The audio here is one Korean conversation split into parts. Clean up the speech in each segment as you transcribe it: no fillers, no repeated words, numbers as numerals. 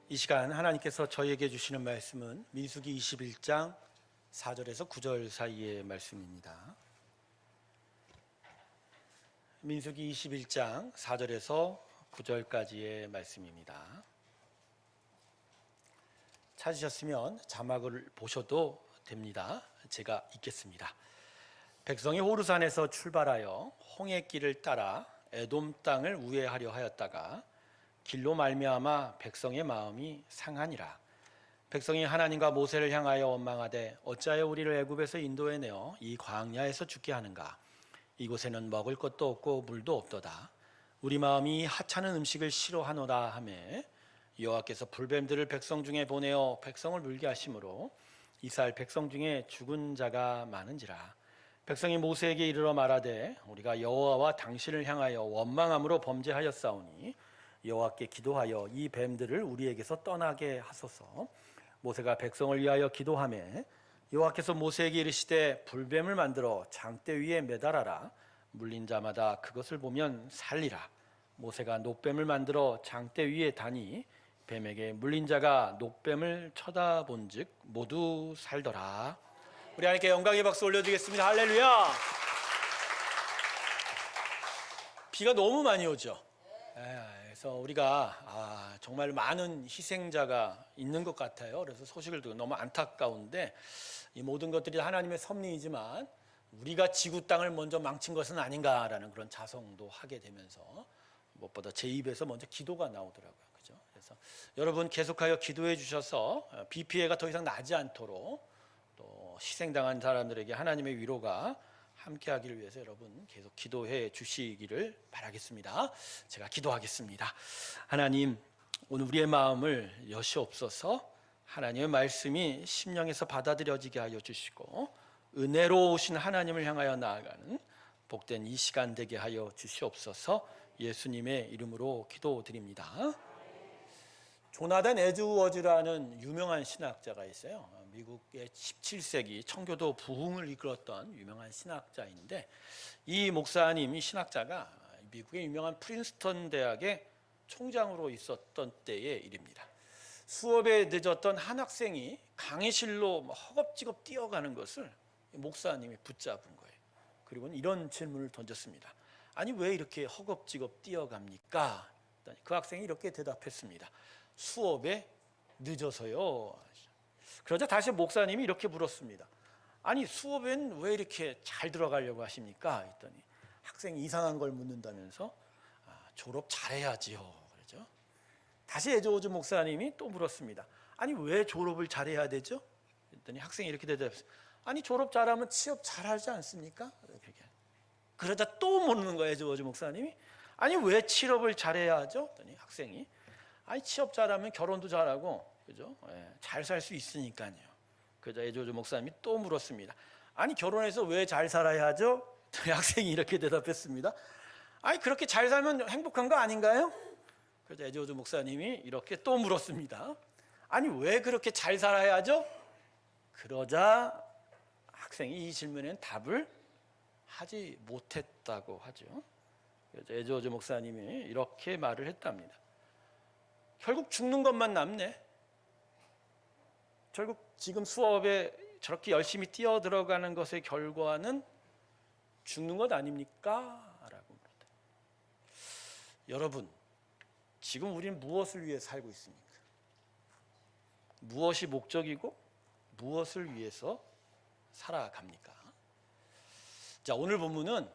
이 시간 하나님께서 저희에게 주시는 말씀은 민수기 21장 4절에서 9절 사이의 말씀입니다. 민수기 21장 4절에서 9절까지의 말씀입니다. 찾으셨으면 자막을 보셔도 됩니다. 제가 읽겠습니다. 백성이 호르산에서 출발하여 홍해길을 따라 에돔 땅을 우회하려 하였다가 길로 말미암아 백성의 마음이 상하니라. 백성이 하나님과 모세를 향하여 원망하되 어찌하여 우리를 애굽에서 인도해내어 이 광야에서 죽게 하는가. 이곳에는 먹을 것도 없고 물도 없도다. 우리 마음이 하찮은 음식을 싫어하노라 하매 여호와께서 불뱀들을 백성 중에 보내어 백성을 물게 하심으로 이스라엘 백성 중에 죽은 자가 많은지라. 백성이 모세에게 이르러 말하되 우리가 여호와와 당신을 향하여 원망함으로 범죄하였사오니 여호와께 기도하여 이 뱀들을 우리에게서 떠나게 하소서. 모세가 백성을 위하여 기도하매 여호와께서 모세에게 이르시되 불뱀을 만들어 장대 위에 매달아라. 물린 자마다 그것을 보면 살리라. 모세가 놋뱀을 만들어 장대 위에 다니 뱀에게 물린 자가 놋뱀을 쳐다본즉 모두 살더라. 우리 하나님께 영광의 박수 올려드리겠습니다. 할렐루야. 비가 너무 많이 오죠. 그래서 우리가 정말 많은 희생자가 있는 것 같아요. 그래서 소식을 듣고 너무 안타까운데 이 모든 것들이 하나님의 섭리이지만 우리가 지구 땅을 먼저 망친 것은 아닌가라는 그런 자성도 하게 되면서 무엇보다 제 입에서 먼저 기도가 나오더라고요. 그죠? 그래서 여러분 계속하여 기도해 주셔서 비 피해가 더 이상 나지 않도록 또 희생당한 사람들에게 하나님의 위로가 함께하기를 위해서 여러분 계속 기도해 주시기를 바라겠습니다. 제가 기도하겠습니다. 하나님, 오늘 우리의 마음을 여시옵소서. 하나님의 말씀이 심령에서 받아들여지게 하여 주시고 은혜로우신 하나님을 향하여 나아가는 복된 이 시간 되게 하여 주시옵소서. 예수님의 이름으로 기도드립니다. 조나단 에드워즈라는 유명한 신학자가 있어요. 미국의 17세기 청교도 부흥을 이끌었던 유명한 신학자인데 이 목사님, 이 신학자가 미국의 유명한 프린스턴 대학의 총장으로 있었던 때의 일입니다. 수업에 늦었던 한 학생이 강의실로 허겁지겁 뛰어가는 것을 목사님이 붙잡은 거예요. 그리고 이런 질문을 던졌습니다. 아니 왜 이렇게 허겁지겁 뛰어갑니까? 그 학생이 이렇게 대답했습니다. 수업에 늦어서요. 그러자 다시 목사님이 이렇게 물었습니다. 아니 수업엔 왜 이렇게 잘 들어가려고 하십니까? 했더니 학생이 이상한 걸 묻는다면서 졸업 잘해야지요. 그러죠. 다시 에드워즈 목사님이 또 물었습니다. 아니 왜 졸업을 잘해야 되죠? 했더니 학생이 이렇게 대답했어요. 아니 졸업 잘하면 취업 잘하지 않습니까? 그러다 또 묻는 거예요. 에드워즈 목사님이. 아니 왜 취업을 잘해야 하죠? 했더니 학생이 아니 취업 잘하면 결혼도 잘하고 그죠? 잘 살 수 있으니까요. 그러자 에드워즈 목사님이 또 물었습니다. 아니 결혼해서 왜 잘 살아야 하죠? 학생이 이렇게 대답했습니다. 아니 그렇게 잘 살면 행복한 거 아닌가요? 그러자 에드워즈 목사님이 이렇게 또 물었습니다. 아니 왜 그렇게 잘 살아야 하죠? 그러자 학생이 이 질문에는 답을 하지 못했다고 하죠. 그래서 에드워즈 목사님이 이렇게 말을 했답니다. 결국 죽는 것만 남네. 결국 지금 수업에 저렇게 열심히 뛰어들어가는 것의 결과는 죽는 것 아닙니까? 라고 물었다. 여러분, 지금 우리는 무엇을 위해 살고 있습니까? 무엇이 목적이고 무엇을 위해서 살아갑니까? 자, 오늘 본문은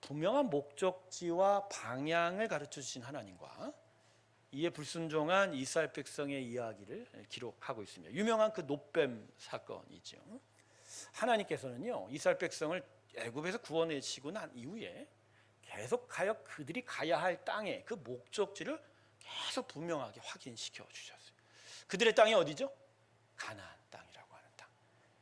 분명한 목적지와 방향을 가르쳐 주신 하나님과 이에 불순종한 이스라엘 백성의 이야기를 기록하고 있습니다. 유명한 그 놋뱀 사건이죠. 하나님께서는요 이스라엘 백성을 애굽에서 구원해주시고 난 이후에 계속하여 그들이 가야 할 땅의 그 목적지를 계속 분명하게 확인시켜 주셨어요. 그들의 땅이 어디죠? 가나안 땅이라고 하는 땅.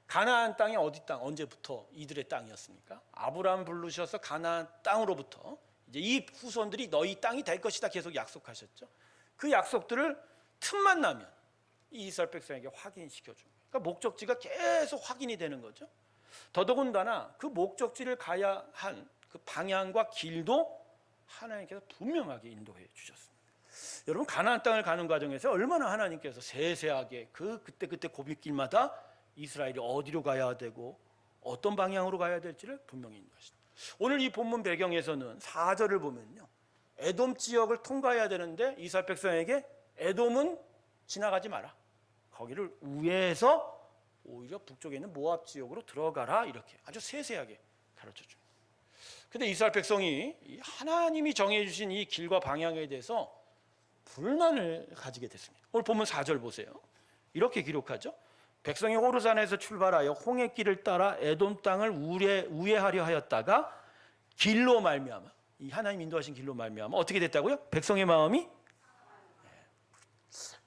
가나안 땅이 어디 땅? 언제부터 이들의 땅이었습니까? 아브라함 부르셔서 가나안 땅으로부터 이제 이 후손들이 너희 땅이 될 것이다 계속 약속하셨죠. 그 약속들을 틈만 나면 이 이스라엘 백성에게 확인시켜 줍니다. 그러니까 목적지가 계속 확인이 되는 거죠. 더더군다나 그 목적지를 가야 한 그 방향과 길도 하나님께서 분명하게 인도해 주셨습니다. 여러분 가나안 땅을 가는 과정에서 얼마나 하나님께서 세세하게 그때 고비길마다 이스라엘이 어디로 가야 되고 어떤 방향으로 가야 될지를 분명히 인도하십니다. 오늘 이 본문 배경에서는 4절을 보면요, 에돔 지역을 통과해야 되는데 이스라엘 백성에게 에돔은 지나가지 마라, 거기를 우회해서 오히려 북쪽에 있는 모압 지역으로 들어가라, 이렇게 아주 세세하게 가르쳐 줍니다. 근데 이스라엘 백성이 하나님이 정해 주신 이 길과 방향에 대해서 불만을 가지게 됐습니다. 오늘 본문 4절 보세요. 이렇게 기록하죠. 백성이 호르산에서 출발하여 홍해길을 따라 에돔 땅을 우회하려 하였다가 길로 말미암아, 이 하나님 인도하신 길로 말미암아 어떻게 됐다고요? 백성의 마음이.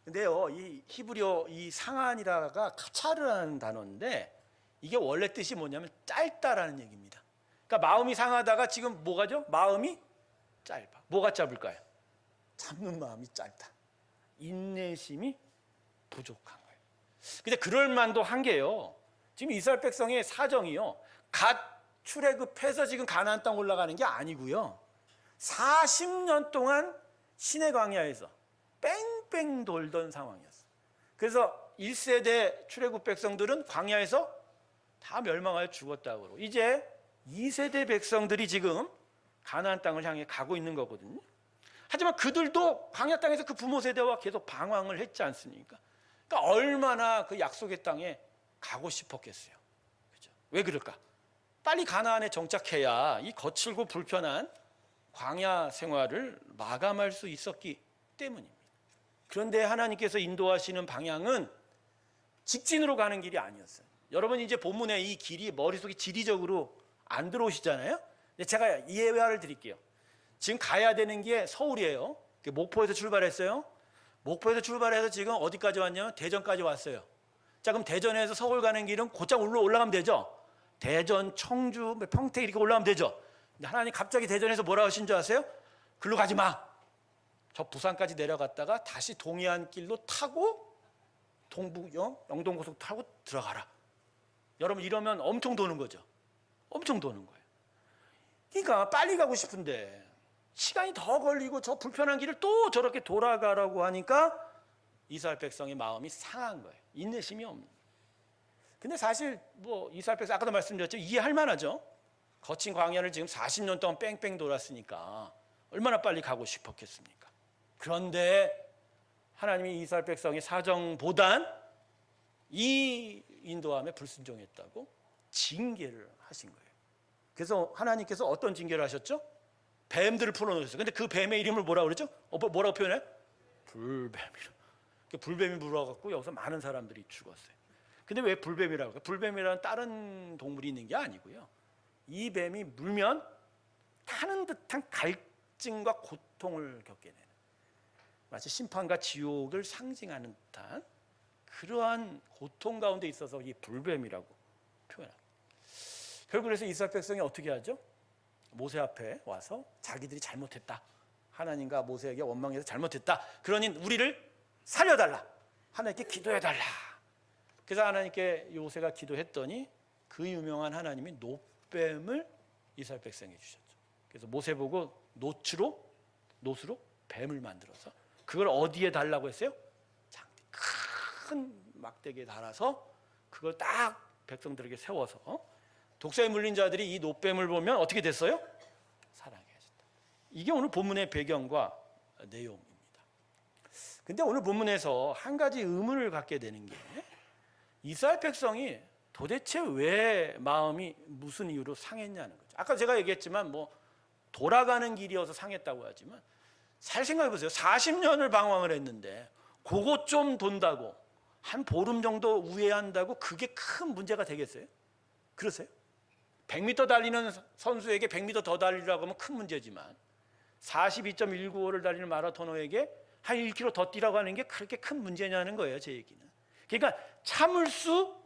근데요, 이 히브리어 이 상한이라가 카차르라는 단어인데 이게 원래 뜻이 뭐냐면 짧다라는 얘기입니다. 그러니까 마음이 상하다가 지금 뭐가죠? 마음이 짧아. 뭐가 짧을까요? 참는 마음이 짧다. 인내심이 부족한 거예요. 근데 그럴 만도 한 게요, 지금 이스라엘 백성의 사정이요, 갓 출애굽해서 지금 가나안 땅 올라가는 게 아니고요, 40년 동안 시내 광야에서 뺑뺑 돌던 상황이었어요. 그래서 1세대 출애굽 백성들은 광야에서 다 멸망하여 죽었다고 그러고, 이제 2세대 백성들이 지금 가나안 땅을 향해 가고 있는 거거든요. 하지만 그들도 광야 땅에서 그 부모 세대와 계속 방황을 했지 않습니까? 그러니까 얼마나 그 약속의 땅에 가고 싶었겠어요. 그렇죠? 왜 그럴까? 빨리 가나안에 정착해야 이 거칠고 불편한 광야 생활을 마감할 수 있었기 때문입니다. 그런데 하나님께서 인도하시는 방향은 직진으로 가는 길이 아니었어요. 여러분 이제 본문에 이 길이 머릿속에 지리적으로 안 들어오시잖아요. 제가 예화를 드릴게요. 지금 가야 되는 게 서울이에요. 목포에서 출발했어요. 목포에서 출발해서 지금 어디까지 왔냐면 대전까지 왔어요. 자, 그럼 대전에서 서울 가는 길은 곧장 올라가면 되죠. 대전, 청주, 평택 이렇게 올라가면 되죠. 근데 하나님 갑자기 대전에서 뭐라고 하신 줄 아세요? 글로 가지 마. 저 부산까지 내려갔다가 다시 동해안 길로 타고 동북 영동고속 타고 들어가라. 여러분 이러면 엄청 도는 거죠. 엄청 도는 거예요. 그러니까 빨리 가고 싶은데 시간이 더 걸리고 저 불편한 길을 또 저렇게 돌아가라고 하니까 이스라엘 백성의 마음이 상한 거예요. 인내심이 없는 거예요. 근데 사실 뭐 이스라엘 백성 아까도 말씀드렸죠. 이해할 만하죠. 거친 광야를 지금 40년 동안 뺑뺑 돌았으니까 얼마나 빨리 가고 싶었겠습니까? 그런데 하나님이 이스라엘 백성의 사정보단 이 인도함에 불순종했다고 징계를 하신 거예요. 그래서 하나님께서 어떤 징계를 하셨죠? 뱀들을 풀어놓으셨어요. 근데 그 뱀의 이름을 뭐라고 그러죠? 뭐라고 표현해요? 불뱀이라. 불뱀이 물어갖고 여기서 많은 사람들이 죽었어요. 근데 왜 불뱀이라고 해요? 불뱀이라는 다른 동물이 있는 게 아니고요, 이 뱀이 물면 타는 듯한 갈증과 고통을 겪게 되는, 마치 심판과 지옥을 상징하는 듯한 그러한 고통 가운데 있어서 이 불뱀이라고 표현합니다. 결국 그래서 이스라엘 백성이 어떻게 하죠? 모세 앞에 와서 자기들이 잘못했다, 하나님과 모세에게 원망해서 잘못했다, 그러니 우리를 살려달라, 하나님께 기도해달라. 그래서 하나님께 모세가 기도했더니 그 유명한 하나님이 노뱀을 이스라엘 백성에게 주셨죠. 그래서 모세 보고 노스로 뱀을 만들어서 그걸 어디에 달라고 했어요? 장대, 큰 막대기에 달아서 그걸 딱 백성들에게 세워서 독사에 물린 자들이 이 노뱀을 보면 어떻게 됐어요? 사랑해 하셨다. 이게 오늘 본문의 배경과 내용입니다. 근데 오늘 본문에서 한 가지 의문을 갖게 되는 게, 이스라엘 백성이 도대체 왜 마음이 무슨 이유로 상했냐는 거죠. 아까 제가 얘기했지만 뭐 돌아가는 길이어서 상했다고 하지만 잘 생각해 보세요. 40년을 방황을 했는데 그것 좀 돈다고 한 보름 정도 우회한다고 그게 큰 문제가 되겠어요? 그러세요? 100m 달리는 선수에게 100m 더 달리라고 하면 큰 문제지만 42.195를 달리는 마라토너에게 한 1km 더 뛰라고 하는 게 그렇게 큰 문제냐는 거예요, 제 얘기는. 그러니까 참을 수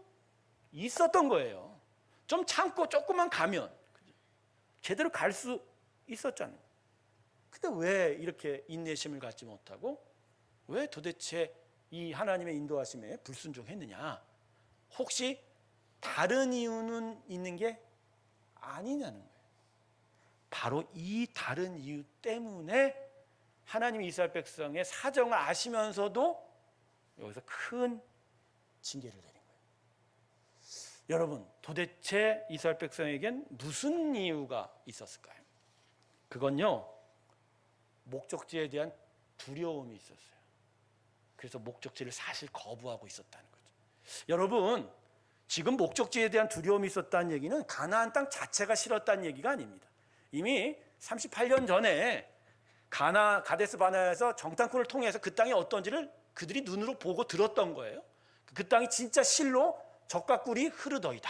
있었던 거예요. 좀 참고 조금만 가면 제대로 갈 수 있었잖아요. 근데 왜 이렇게 인내심을 갖지 못하고 왜 도대체 이 하나님의 인도하심에 불순종했느냐? 혹시 다른 이유는 있는 게 아니냐는 거예요. 바로 이 다른 이유 때문에 하나님이 이스라엘 백성의 사정을 아시면서도 여기서 큰 징계를 내린 거예요. 여러분, 도대체 이스라엘 백성에겐 무슨 이유가 있었을까요? 그건요, 목적지에 대한 두려움이 있었어요. 그래서 목적지를 사실 거부하고 있었다는 거죠. 여러분, 지금 목적지에 대한 두려움이 있었다는 얘기는 가나안 땅 자체가 싫었다는 얘기가 아닙니다. 이미 38년 전에 가데스 바네아에서 정탐꾼을 통해서 그 땅이 어떤지를 그들이 눈으로 보고 들었던 거예요. 그 땅이 진짜 실로 적과 꿀이 흐르더이다.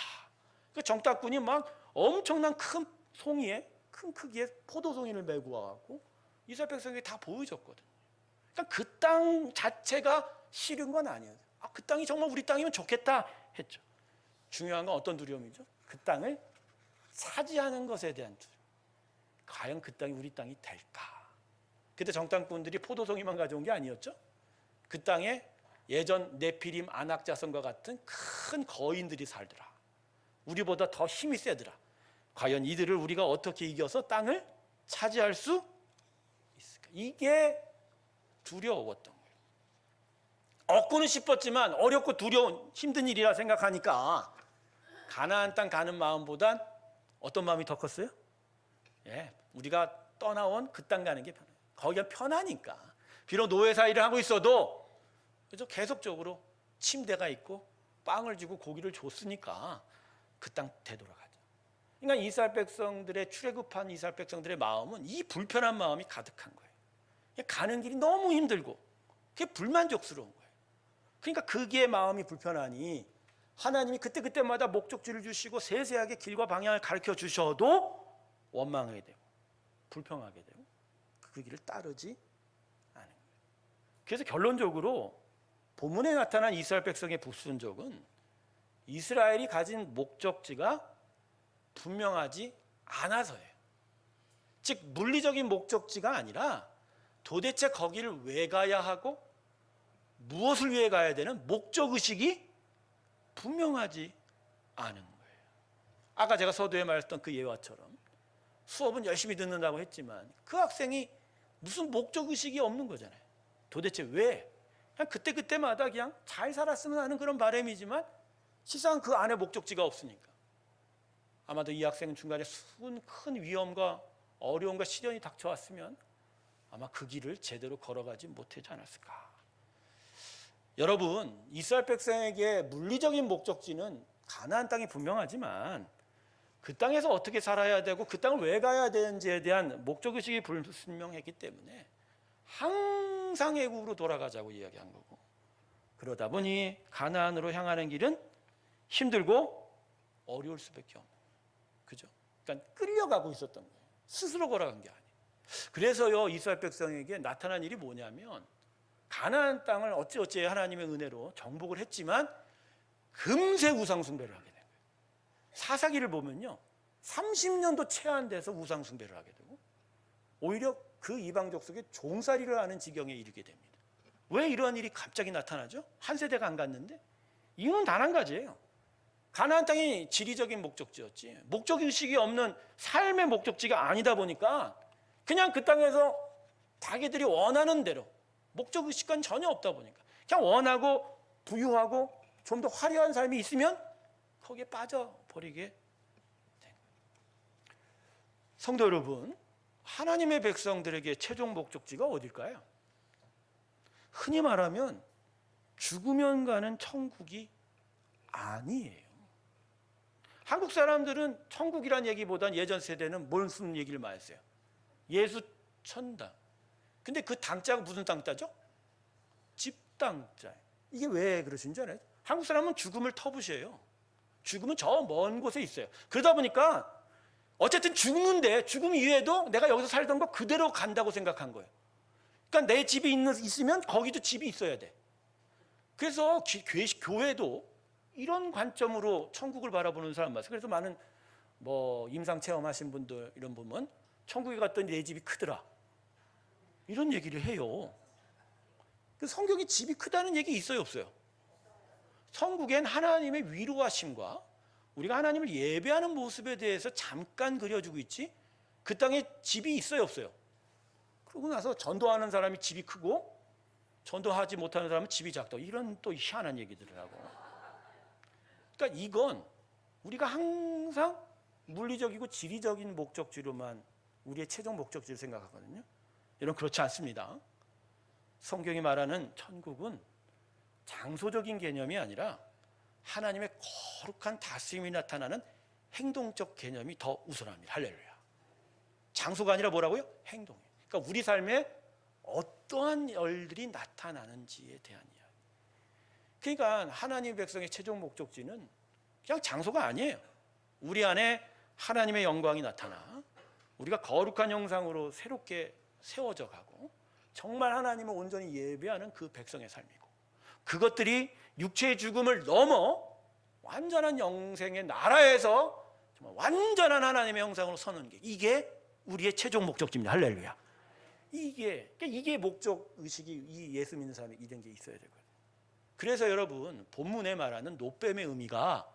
그 정탐꾼이 막 엄청난 큰 송이에, 큰 크기의 포도송이를 메고 와갖고 이스라엘 백성에게 다 보여줬거든요. 그러니까 그 땅 자체가 싫은 건 아니에요. 그 땅이 정말 우리 땅이면 좋겠다 했죠. 중요한 건 어떤 두려움이죠? 그 땅을 차지하는 것에 대한 두려움. 과연 그 땅이 우리 땅이 될까? 그때 정탐꾼들이 포도송이만 가져온 게 아니었죠. 그 땅에 예전 네피림 안악자손과 같은 큰 거인들이 살더라. 우리보다 더 힘이 세더라. 과연 이들을 우리가 어떻게 이겨서 땅을 차지할 수 있을까? 이게 두려웠던 거예요. 얻고는 싶었지만 어렵고 두려운 힘든 일이라 생각하니까 가나안 땅 가는 마음보단 어떤 마음이 더 컸어요? 우리가 떠나온 그 땅 가는 게 편해요. 거기가 편하니까. 비록 노예사 일을 하고 있어도 그래서 계속적으로 침대가 있고 빵을 주고 고기를 줬으니까 그 땅 되돌아가자. 그러니까 이스라엘 백성들의 출애굽한 이스라엘 백성들의 마음은 이 불편한 마음이 가득한 거예요. 가는 길이 너무 힘들고 그게 불만족스러운 거예요. 그러니까 그게 마음이 불편하니 하나님이 그때그때마다 목적지를 주시고 세세하게 길과 방향을 가르쳐 주셔도 원망하게 되고 불평하게 되고 그 길을 따르지 않은 거예요. 그래서 결론적으로 본문에 나타난 이스라엘 백성의 불순종은 이스라엘이 가진 목적지가 분명하지 않아서예요. 즉 물리적인 목적지가 아니라 도대체 거기를 왜 가야 하고 무엇을 위해 가야 되는 목적의식이 분명하지 않은 거예요. 아까 제가 서두에 말했던 그 예화처럼 수업은 열심히 듣는다고 했지만 그 학생이 무슨 목적의식이 없는 거잖아요. 도대체 왜? 그냥 그때그때마다 그냥 잘 살았으면 하는 그런 바람이지만 실상 그 안에 목적지가 없으니까 아마도 이 학생은 중간에 큰 위험과 어려움과 시련이 닥쳐왔으면 아마 그 길을 제대로 걸어가지 못하지 않았을까. 여러분, 이스라엘 백성에게 물리적인 목적지는 가나안 땅이 분명하지만 그 땅에서 어떻게 살아야 되고 그 땅을 왜 가야 되는지에 대한 목적의식이 불분명했기 때문에 항상 애국으로 돌아가자고 이야기한 거고, 그러다 보니 가나안으로 향하는 길은 힘들고 어려울 수밖에 없는 거예요. 그죠? 그러니까 끌려가고 있었던 거예요. 스스로 걸어간 게 아니에요. 그래서요, 이스라엘 백성에게 나타난 일이 뭐냐면 가나안 땅을 어찌어찌 하나님의 은혜로 정복을 했지만 금세 우상 숭배를 하게 된 거예요. 사사기를 보면요, 30년도 채 안 돼서 우상 숭배를 하게 되고 오히려 그 이방족 속에 종살이를 하는 지경에 이르게 됩니다. 왜 이러한 일이 갑자기 나타나죠? 한 세대가 안 갔는데 이유는 단 한 가지예요. 가나안 땅이 지리적인 목적지였지 목적의식이 없는 삶의 목적지가 아니다 보니까 그냥 그 땅에서 자기들이 원하는 대로 목적의식과는 전혀 없다 보니까 그냥 원하고 부유하고 좀 더 화려한 삶이 있으면 거기에 빠져버리게 된 거예요. 성도 여러분, 하나님의 백성들에게 최종 목적지가 어딜까요? 흔히 말하면 죽으면 가는 천국이 아니에요. 한국 사람들은 천국이란 얘기보단 예전 세대는 무슨 얘기를 많이 했어요? 예수 천당. 근데 그 당자가 무슨 당자죠? 집당자. 이게 왜 그러신 줄 알아요? 한국 사람은 죽음을 터부시해요. 죽음은 저 먼 곳에 있어요. 그러다 보니까 어쨌든 죽는데 죽음 이후에도 내가 여기서 살던 거 그대로 간다고 생각한 거예요. 그러니까 내 집이 있으면 거기도 집이 있어야 돼. 그래서 교회도 이런 관점으로 천국을 바라보는 사람 많아요. 그래서 많은 임상 체험하신 분들 이런 보면 천국에 갔더니 내 집이 크더라. 이런 얘기를 해요. 성경에 집이 크다는 얘기 있어요, 없어요? 천국엔 하나님의 위로하심과 우리가 하나님을 예배하는 모습에 대해서 잠깐 그려주고 있지 그 땅에 집이 있어요, 없어요? 그러고 나서 전도하는 사람이 집이 크고 전도하지 못하는 사람은 집이 작다. 이런 또 희한한 얘기들을 하고. 그러니까 이건 우리가 항상 물리적이고 지리적인 목적지로만 우리의 최종 목적지를 생각하거든요. 여러분 그렇지 않습니다. 성경이 말하는 천국은 장소적인 개념이 아니라 하나님의 거룩한 다스림이 나타나는 행동적 개념이 더 우선합니다. 할렐루야. 장소가 아니라 뭐라고요? 행동이에요. 그러니까 우리 삶에 어떠한 열들이 나타나는지에 대한 이야기. 그러니까 하나님의 백성의 최종 목적지는 그냥 장소가 아니에요. 우리 안에 하나님의 영광이 나타나 우리가 거룩한 형상으로 새롭게 세워져 가고 정말 하나님을 온전히 예배하는 그 백성의 삶이고, 그것들이 육체의 죽음을 넘어 완전한 영생의 나라에서 정말 완전한 하나님의 형상으로 서는 게, 이게 우리의 최종 목적지입니다. 할렐루야. 이게 목적 의식이 이 예수 믿는 사람이 이런 게 있어야 되거든요. 그래서 여러분 본문에 말하는 노뱀의 의미가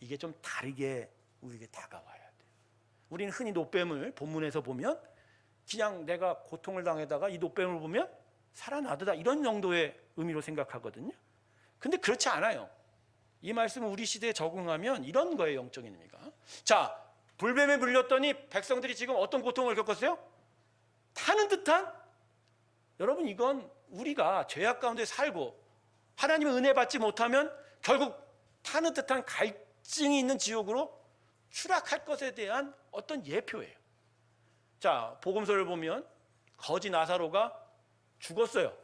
이게 좀 다르게 우리에게 다가와야 돼요. 우리는 흔히 노뱀을 본문에서 보면 그냥 내가 고통을 당하다가 이 노뱀을 보면 살아나더라 이런 정도의 의미로 생각하거든요. 근데 그렇지 않아요. 이 말씀은 우리 시대에 적응하면 이런 거예요. 영적인 의미가. 자, 불뱀에 물렸더니 백성들이 지금 어떤 고통을 겪었어요? 타는 듯한? 여러분 이건 우리가 죄악 가운데 살고 하나님의 은혜 받지 못하면 결국 타는 듯한 갈증이 있는 지옥으로 추락할 것에 대한 어떤 예표예요. 자, 복음서를 보면 거지 나사로가 죽었어요.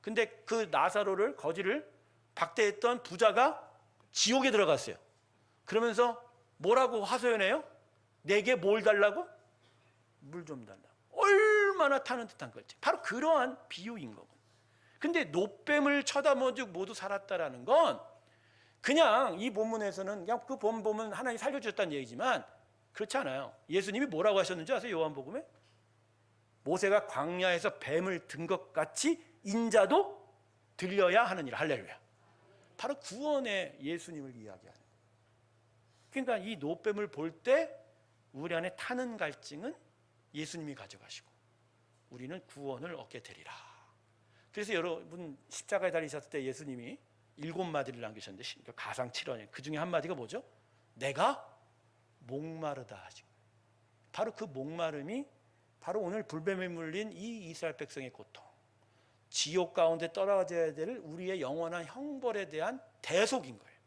근데 그 나사로를, 거지를 박대했던 부자가 지옥에 들어갔어요. 그러면서 뭐라고 하소연해요? 내게 뭘 달라고? 물 좀 달라. 얼마나 타는 듯한 거지. 바로 그러한 비유인 거고. 근데 노뱀을 쳐다보고 모두 살았다라는 건 그냥 이 본문에서는 그냥 그 본 보면 하나님이 살려주셨다는 얘기지만 그렇지 않아요. 예수님이 뭐라고 하셨는지 아세요? 요한복음에? 모세가 광야에서 뱀을 든 것 같이 인자도 들려야 하느니라. 할렐루야. 바로 구원의 예수님을 이야기하는 거예요. 그러니까 이 노뱀을 볼 때 우리 안에 타는 갈증은 예수님이 가져가시고 우리는 구원을 얻게 되리라. 그래서 여러분 십자가에 달리셨을 때 예수님이 7마디를 남기셨는데 가상 7원이에요. 그 중에 한 마디가 뭐죠? 내가 목마르다 하신 거예요. 바로 그 목마름이 바로 오늘 불뱀에 물린 이 이스라엘 백성의 고통, 지옥 가운데 떨어져야 될 우리의 영원한 형벌에 대한 대속인 거예요.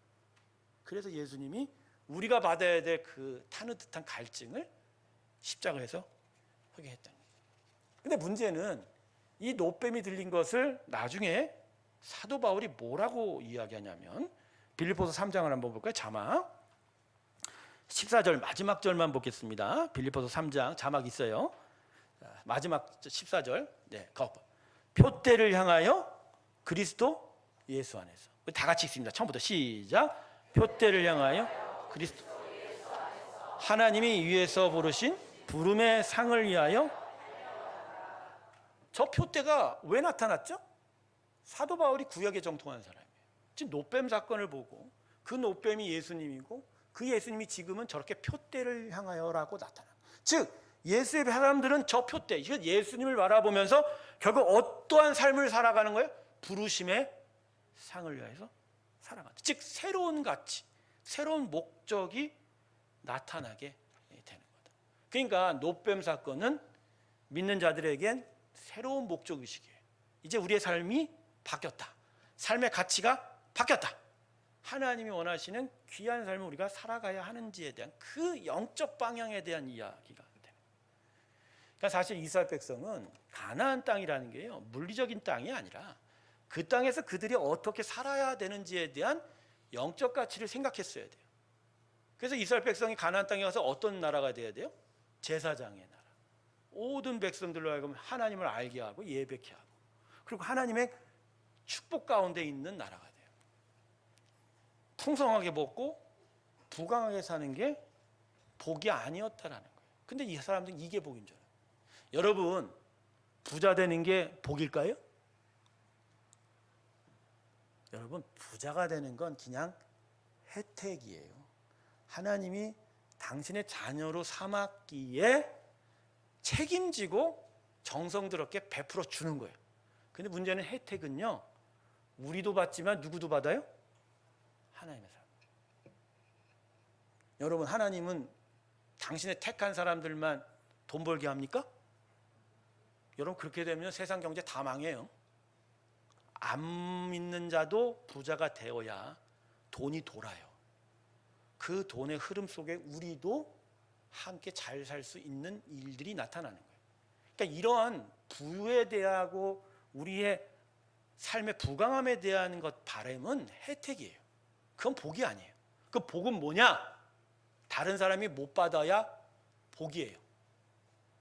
그래서 예수님이 우리가 받아야 될 그 타는 듯한 갈증을 십자가에서 하게 했다는 거예요. 근데 문제는 이 노뱀이 들린 것을 나중에 사도 바울이 뭐라고 이야기하냐면 빌립보서 3장을 한번 볼까요? 자막 14절 마지막 절만 보겠습니다. 빌립보서 3장 자막 있어요. 마지막 14절. 네, 표대를 향하여 그리스도 예수 안에서. 다 같이 읽습니다. 처음부터 시작. 표대를 향하여 그리스도 하나님이 위에서 부르신 부름의 상을 위하여. 저 표대가 왜 나타났죠? 사도 바울이 구약에 정통한 사람이에요. 지금 노뱀 사건을 보고 그 노뱀이 예수님이고 그 예수님이 지금은 저렇게 표대를 향하여라고 나타나. 즉 예수의 사람들은 저 표대, 예수님을 바라보면서 결국 어떠한 삶을 살아가는 거예요? 부르심의 상을 위해서 살아간다. 즉 새로운 가치, 새로운 목적이 나타나게 되는 거다. 그러니까 노뱀 사건은 믿는 자들에겐 새로운 목적 의식이에요. 이제 우리의 삶이 바뀌었다. 삶의 가치가 바뀌었다. 하나님이 원하시는 귀한 삶을 우리가 살아가야 하는지에 대한 그 영적 방향에 대한 이야기가 됩니다. 그러니까 사실 이스라엘 백성은 가나안 땅이라는 게요, 물리적인 땅이 아니라 그 땅에서 그들이 어떻게 살아야 되는지에 대한 영적 가치를 생각했어야 돼요. 그래서 이스라엘 백성이 가나안 땅에 가서 어떤 나라가 돼야 돼요? 제사장의 나라. 모든 백성들로 하여금 하나님을 알게 하고 예배케 하고, 그리고 하나님의 축복 가운데 있는 나라가 돼요. 풍성하게 먹고 부강하게 사는 게 복이 아니었다라는 거예요. 근데 이 사람들은 이게 복인 줄 알아요. 여러분, 부자 되는 게 복일까요? 여러분, 부자가 되는 건 그냥 혜택이에요. 하나님이 당신의 자녀로 삼았기에 책임지고 정성스럽게 베풀어 주는 거예요. 근데 문제는 혜택은요, 우리도 받지만 누구도 받아요? 하나님의 사람. 여러분, 하나님은 당신의 택한 사람들만 돈 벌게 합니까? 여러분, 그렇게 되면 세상 경제 다 망해요. 안 믿는 자도 부자가 되어야 돈이 돌아요. 그 돈의 흐름 속에 우리도 함께 잘 살 수 있는 일들이 나타나는 거예요. 그러니까 이러한 부에 대하고 우리의 삶의 부강함에 대한 것 바람은 혜택이에요. 그건 복이 아니에요. 그 복은 뭐냐? 다른 사람이 못 받아야 복이에요.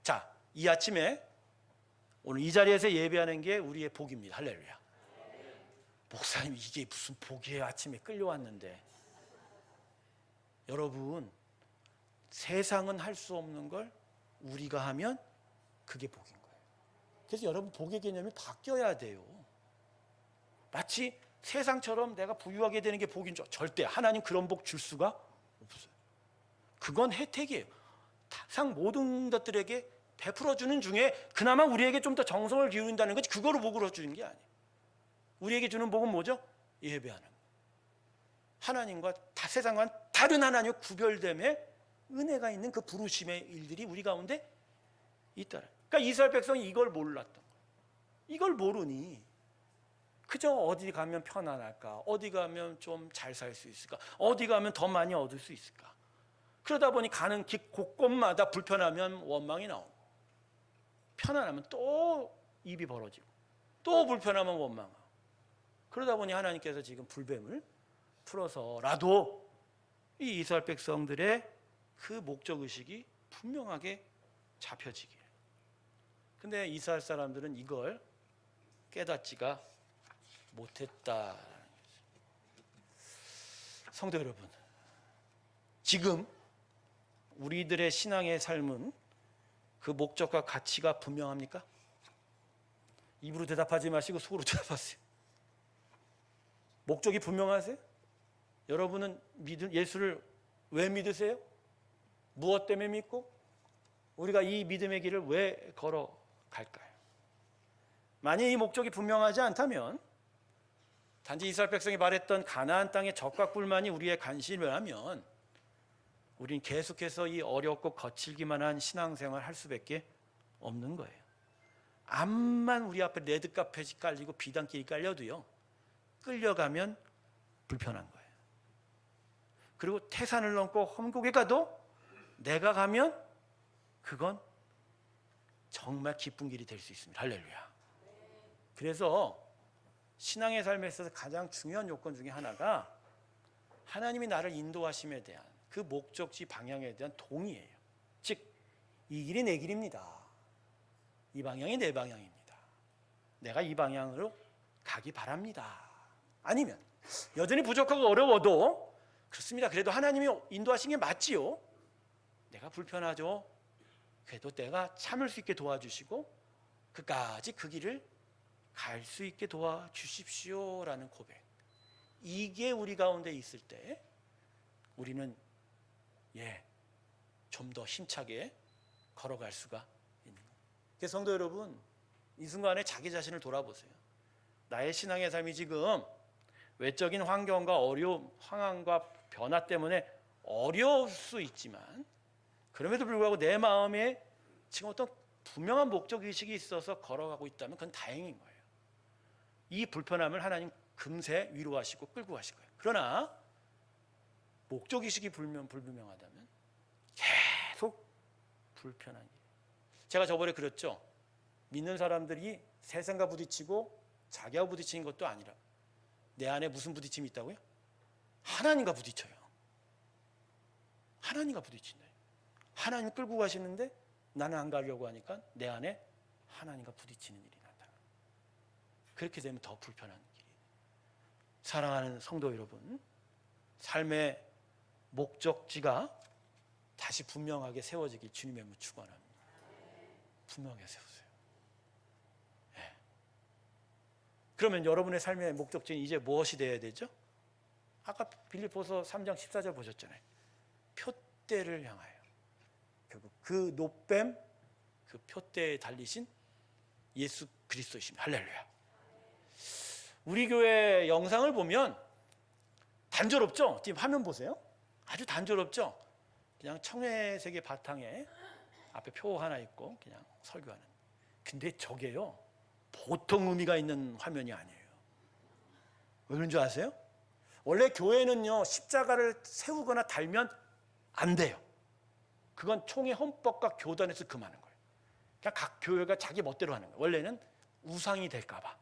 자, 이 아침에 오늘 이 자리에서 예배하는 게 우리의 복입니다. 할렐루야. 목사님, 이게 무슨 복이에요? 아침에 끌려왔는데. 여러분, 세상은 할 수 없는 걸 우리가 하면 그게 복인 거예요. 그래서 여러분, 복의 개념이 바뀌어야 돼요. 마치 세상처럼 내가 부유하게 되는 게 복인 줄, 절대 하나님 그런 복 줄 수가 없어요. 그건 혜택이에요. 세상 모든 것들에게 베풀어주는 중에 그나마 우리에게 좀 더 정성을 기울인다는 거지, 그거로 복을 주는 게 아니에요. 우리에게 주는 복은 뭐죠? 예배하는 거. 하나님과 세상과는 다른 하나님의 구별됨에 은혜가 있는 그 부르심의 일들이 우리 가운데 있다는. 그러니까 이스라엘 백성이 이걸 몰랐던 거예요. 이걸 모르니 그저 어디 가면 편안할까, 어디 가면 좀 잘 살 수 있을까, 어디 가면 더 많이 얻을 수 있을까. 그러다 보니 가는 길 곳곳마다 불편하면 원망이 나오고, 편안하면 또 입이 벌어지고, 또 불편하면 원망하고. 그러다 보니 하나님께서 지금 불뱀을 풀어서라도 이 이스라엘 백성들의 그 목적의식이 분명하게 잡혀지기를. 근데 이스라엘 사람들은 이걸 깨닫지가 못했다. 성도 여러분, 지금 우리들의 신앙의 삶은 그 목적과 가치가 분명합니까? 입으로 대답하지 마시고 속으로 대답하세요. 목적이 분명하세요? 여러분은 예수를 왜 믿으세요? 무엇 때문에 믿고 우리가 이 믿음의 길을 왜 걸어갈까요? 만약 이 목적이 분명하지 않다면, 단지 이스라엘 백성이 말했던 가나안 땅의 젖과 꿀만이 우리의 관심이라면 우리는 계속해서 이 어렵고 거칠기만 한 신앙생활을 할 수밖에 없는 거예요. 암만 우리 앞에 레드카펫이 깔리고 비단길이 깔려도요, 끌려가면 불편한 거예요. 그리고 태산을 넘고 험곡에 가도 내가 가면 그건 정말 기쁜 길이 될 수 있습니다. 할렐루야. 그래서 신앙의 삶에 있어서 가장 중요한 요건 중에 하나가 하나님이 나를 인도하심에 대한 그 목적지 방향에 대한 동의예요. 즉, 이 길이 내 길입니다. 이 방향이 내 방향입니다. 내가 이 방향으로 가기 바랍니다. 아니면 여전히 부족하고 어려워도, 그렇습니다, 그래도 하나님이 인도하신 게 맞지요. 내가 불편하죠. 그래도 내가 참을 수 있게 도와주시고 끝까지 그 길을 갈 수 있게 도와주십시오라는 고백. 이게 우리 가운데 있을 때 우리는 좀 더 힘차게 걸어갈 수가 있는 거예요. 그래서 성도 여러분, 이 순간에 자기 자신을 돌아보세요. 나의 신앙의 삶이 지금 외적인 환경과 어려움, 상황과 변화 때문에 어려울 수 있지만, 그럼에도 불구하고 내 마음에 지금 어떤 분명한 목적의식이 있어서 걸어가고 있다면 그건 다행인 거예요. 이 불편함을 하나님 금세 위로하시고 끌고 가실 거예요. 그러나 목적의식이 불분명하다면 계속 불편한 일. 제가 저번에 그랬죠. 믿는 사람들이 세상과 부딪히고 자기와 부딪히는 것도 아니라 내 안에 무슨 부딪힘이 있다고요? 하나님과 부딪혀요. 하나님과 부딪힌다. 하나님 끌고 가시는데 나는 안 가려고 하니까 내 안에 하나님과 부딪히는 일이 나타나요. 그렇게 되면 더 불편한 길이에요. 사랑하는 성도 여러분, 삶의 목적지가 다시 분명하게 세워지길 주님의 이름으로 축원합니다. 분명하게 세우세요. 네. 그러면 여러분의 삶의 목적지는 이제 무엇이 되어야 되죠? 아까 빌립보서 3장 14절 보셨잖아요. 표대를 향하여. 결국 그 노뱀, 그 표대에 달리신 예수 그리스도이십니다. 할렐루야. 우리 교회 영상을 보면 단조롭죠? 지금 화면 보세요. 아주 단조롭죠? 그냥 청회색의 바탕에 앞에 표 하나 있고 그냥 설교하는. 근데 저게요, 보통 의미가 있는 화면이 아니에요. 왜 그런 줄 아세요? 원래 교회는요, 십자가를 세우거나 달면 안 돼요. 그건 총회 헌법과 교단에서 금하는 거예요. 그냥 각 교회가 자기 멋대로 하는 거예요. 원래는 우상이 될까 봐.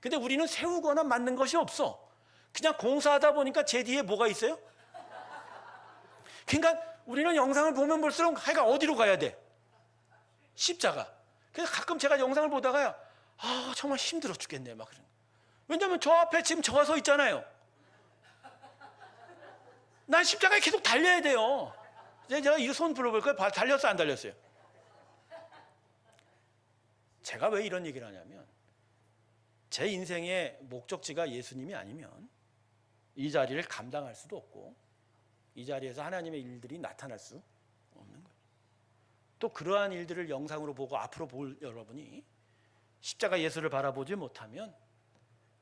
근데 우리는 세우거나 만든 것이 없어. 그냥 공사하다 보니까 제 뒤에 뭐가 있어요? 그러니까 우리는 영상을 보면 볼수록 하여간 어디로 가야 돼? 십자가. 그래서 가끔 제가 영상을 보다가요, 정말 힘들어 죽겠네 막 그런. 왜냐하면 저 앞에 지금 저가 서 있잖아요. 난 십자가에 계속 달려야 돼요. 제가 이 손 불러볼까요? 달렸어요, 안 달렸어요? 제가 왜 이런 얘기를 하냐면, 제 인생의 목적지가 예수님이 아니면 이 자리를 감당할 수도 없고, 이 자리에서 하나님의 일들이 나타날 수 없는 거예요. 또 그러한 일들을 영상으로 보고 앞으로 볼 여러분이 십자가 예수를 바라보지 못하면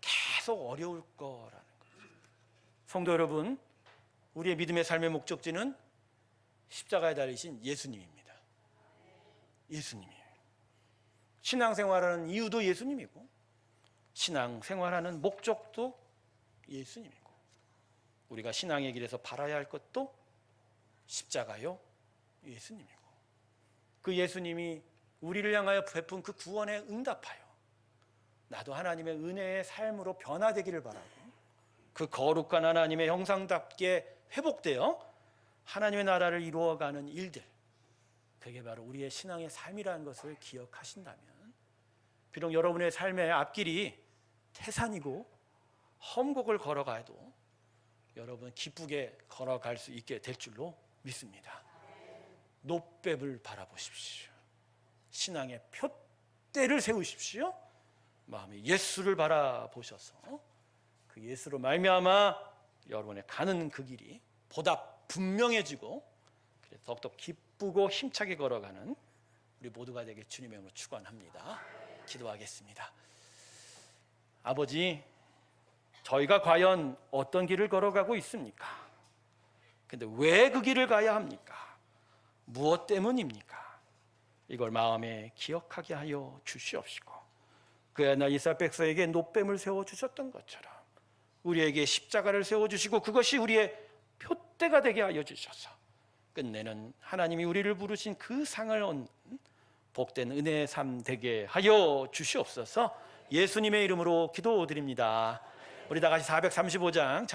계속 어려울 거라는 거예요. 성도 여러분, 우리의 믿음의 삶의 목적지는 십자가에 달리신 예수님입니다. 예수님이에요. 신앙생활하는 이유도 예수님이고, 신앙생활하는 목적도 예수님이고, 우리가 신앙의 길에서 바라야 할 것도 십자가요, 예수님이고, 그 예수님이 우리를 향하여 베푼 그 구원에 응답하여 나도 하나님의 은혜의 삶으로 변화되기를 바라고, 그 거룩한 하나님의 형상답게 회복되어 하나님의 나라를 이루어가는 일들, 그게 바로 우리의 신앙의 삶이라는 것을 기억하신다면, 비록 여러분의 삶의 앞길이 태산이고 험곡을 걸어가도 여러분 기쁘게 걸어갈 수 있게 될 줄로 믿습니다. 노뱀을 바라보십시오. 신앙의 표대를 세우십시오. 마음에 예수를 바라보셔서 그 예수로 말미암아 여러분의 가는 그 길이 보다 분명해지고, 더욱더 기쁘고 힘차게 걸어가는 우리 모두가 되길 주님의 이름으로 축원합니다. 기도하겠습니다. 아버지, 저희가 과연 어떤 길을 걸어가고 있습니까? 근데 왜 그 길을 가야 합니까? 무엇 때문입니까? 이걸 마음에 기억하게 하여 주시옵시고, 그의 날 이삭 백성에게 노뱀을 세워주셨던 것처럼 우리에게 십자가를 세워주시고, 그것이 우리의 표대가 되게 하여 주셔서 끝내는 하나님이 우리를 부르신 그 상을 얻는 복된 은혜의 삶 되게 하여 주시옵소서. 예수님의 이름으로 기도드립니다. 우리 다 같이 435장